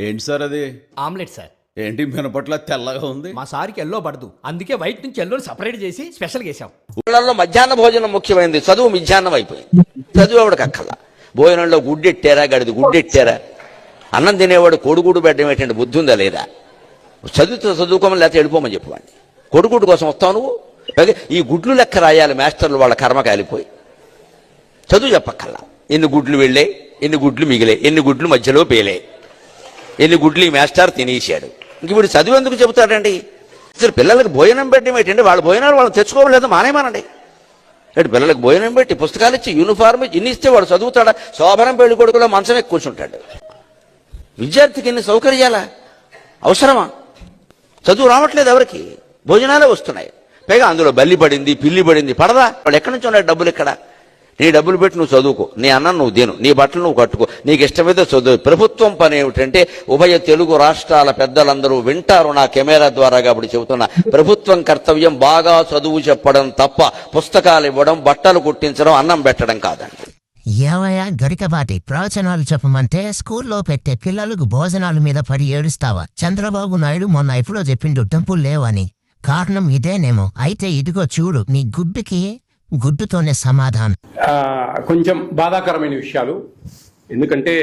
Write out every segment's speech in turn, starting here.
ఏంటి సార్ అది? Omelette sir. ఏంటి మినపట్ల తెల్లగా ఉంది? మా సార్కి ఎల్లో పడదు, అందుకే వైట్ నుంచి ఎల్లోని సపరేట్ చేసి స్పెషల్ చేసాం. ఊళ్ళల్లో మధ్యాహ్న భోజనం ముఖ్యమైనది, చదువు మిధ్యాహ్నం అయిపోయింది. చదువు ఎవడికి అక్కల. భోజనంలో గుడ్డెట్టారా, గడిది గుడ్డెట్టారా, అన్నం తినేవాడు కొడుగుడు పెట్టడం ఏంటంటే బుద్ధి ఉందా లేదా? చదువుకోమని లేకపోతే వెళ్ళిపోమని చెప్పండి. కొడుగుడు కోసం వస్తావు నువ్వు. ఈ గుడ్లు లెక్క రాయాలి మాస్టర్లు, వాళ్ళ కర్మ కాలిపోయి. చదువు చెప్పక్కల్లా. ఎన్ని గుడ్లు వెళ్ళే, ఎన్ని గుడ్లు మిగిలే, ఎన్ని గుడ్లు మధ్యలో పేలే, ఎన్ని గుడ్లు ఈ మాస్టర్ తినేసాడు. ఇంక వీడు చదువు ఎందుకు చెబుతాడండి? అసలు పిల్లలకు భోజనం పెట్టడం ఏంటంటే వాళ్ళ భోజనాలు వాళ్ళు తెచ్చుకోవలేదు మానేమానండి. అంటే పిల్లలకు భోజనం పెట్టి పుస్తకాలు ఇచ్చి యూనిఫార్మ్ ఇన్ని ఇస్తే వాడు చదువుతాడా? శోభనం పెళ్లి కొడుకులో మంచం ఎక్కి కూర్చుంటాడు. విద్యార్థికి ఇన్ని సౌకర్యాలా అవసరమా? చదువు రావట్లేదు ఎవరికి, భోజనాలే వస్తున్నాయి. పైగా అందులో బల్లి పడింది, పిల్లి పడింది, పడదా? వాళ్ళు ఎక్కడి నుంచి ఉన్నాయి డబ్బులు? ఇక్కడ నీ డబ్బులు పెట్టి నువ్వు చదువుకో, నీ అన్నం నువ్వు తిను, నీ బట్టలు నువ్వు కట్టుకో, నీకు ఇష్టమైతే చదువు. ప్రభుత్వం పని ఏమిటంటే, ఉభయ తెలుగు రాష్ట్రాల పెద్దలందరూ వింటారు నా కెమెరా ద్వారా కాబట్టి చెబుతున్నా, ప్రభుత్వం కర్తవ్యం బాగా చదువు చెప్పడం తప్ప పుస్తకాలు ఇవ్వడం, బట్టలు కుట్టించడం, అన్నం పెట్టడం కాదండి. ఏమయ్యా గరికపాటి ప్రవచనాలు చెప్పమంటే స్కూల్లో పెట్టే పిల్లలకు భోజనాల మీద పడి ఏడుస్తావా? చంద్రబాబు నాయుడు మొన్న ఎప్పుడో చెప్పిండు డబ్బులు లేవని. కారణం ఇదేనేమో. అయితే ఇదిగో చూడు, నీ గుడ్డుకి గుడ్డుతోనే సమాధానం. కొంచెం బాధాకరమైన విషయాలు. ఎందుకంటే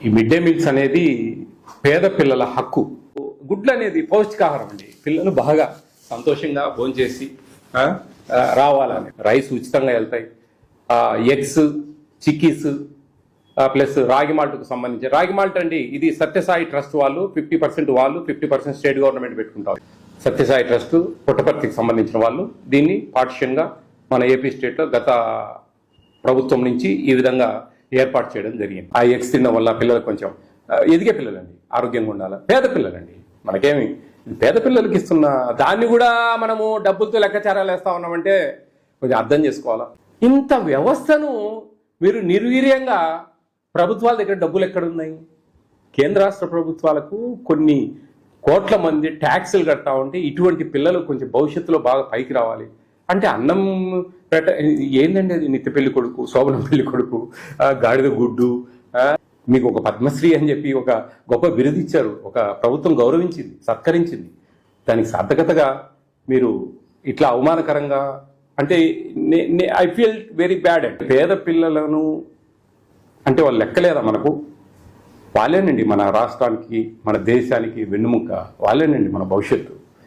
ఈ మిడ్ డే మీల్స్ అనేది పేద పిల్లల హక్కు. గుడ్లు అనేది పౌష్టికాహారం అండి. పిల్లలు బాగా సంతోషంగా భోంచేసి రావాలని. రైస్ ఉచితంగా వెళ్తాయి, ఎగ్స్, చిక్కీస్, ప్లస్ రాగి మాల్ట్కు సంబంధించి. రాగి మాల్ట్ అండి, ఇది సత్యసాయి ట్రస్ట్ వాళ్ళు 50% వాళ్ళు, 50% స్టేట్ గవర్నమెంట్ పెట్టుకుంటారు. సత్యసాయి ట్రస్ట్ పుట్టపర్తికి సంబంధించిన వాళ్ళు దీన్ని పార్టిషన్గా మన ఏపీ స్టేట్లో గత ప్రభుత్వం నుంచి ఈ విధంగా ఏర్పాటు చేయడం జరిగింది. ఆ ఎగ్స్ తినడం వల్ల పిల్లలు కొంచెం ఎదిగే పిల్లలండి, ఆరోగ్యంగా ఉండాలి. పేద పిల్లలండి, మనకేమి పేద పిల్లలకి ఇస్తున్న దాన్ని కూడా మనము డబ్బులతో లెక్కాచారాలు వేస్తా ఉన్నామంటే కొంచెం అర్థం చేసుకోవాలా. ఇంత వ్యవస్థను మీరు నిర్వీర్యంగా, ప్రభుత్వాల దగ్గర డబ్బులు ఎక్కడున్నాయి? కేంద్ర రాష్ట్ర ప్రభుత్వాలకు కొన్ని కోట్ల మంది ట్యాక్సులు కడతా ఉంటే ఇటువంటి పిల్లలు కొంచెం భవిష్యత్తులో బాగా పైకి రావాలి అంటే అన్నం ఏందండి అది? నిత్య పెళ్లి కొడుకు, శోభనం పెళ్లి కొడుకు, గాడిద గుడ్డు. మీకు ఒక పద్మశ్రీ అని చెప్పి ఒక గొప్ప బిరుదు ఇచ్చారు, ఒక ప్రభుత్వం గౌరవించింది, సత్కరించింది. దానికి సార్థకతగా మీరు ఇట్లా అవమానకరంగా అంటే ఐ ఫీల్ వెరీ బ్యాడ్. అంటే పేద పిల్లలను అంటే వాళ్ళు లెక్కలేదా మనకు? వాళ్ళేనండి మన రాష్ట్రానికి, మన దేశానికి వెన్నుముక్క. వాళ్ళేనండి మన భవిష్యత్తు.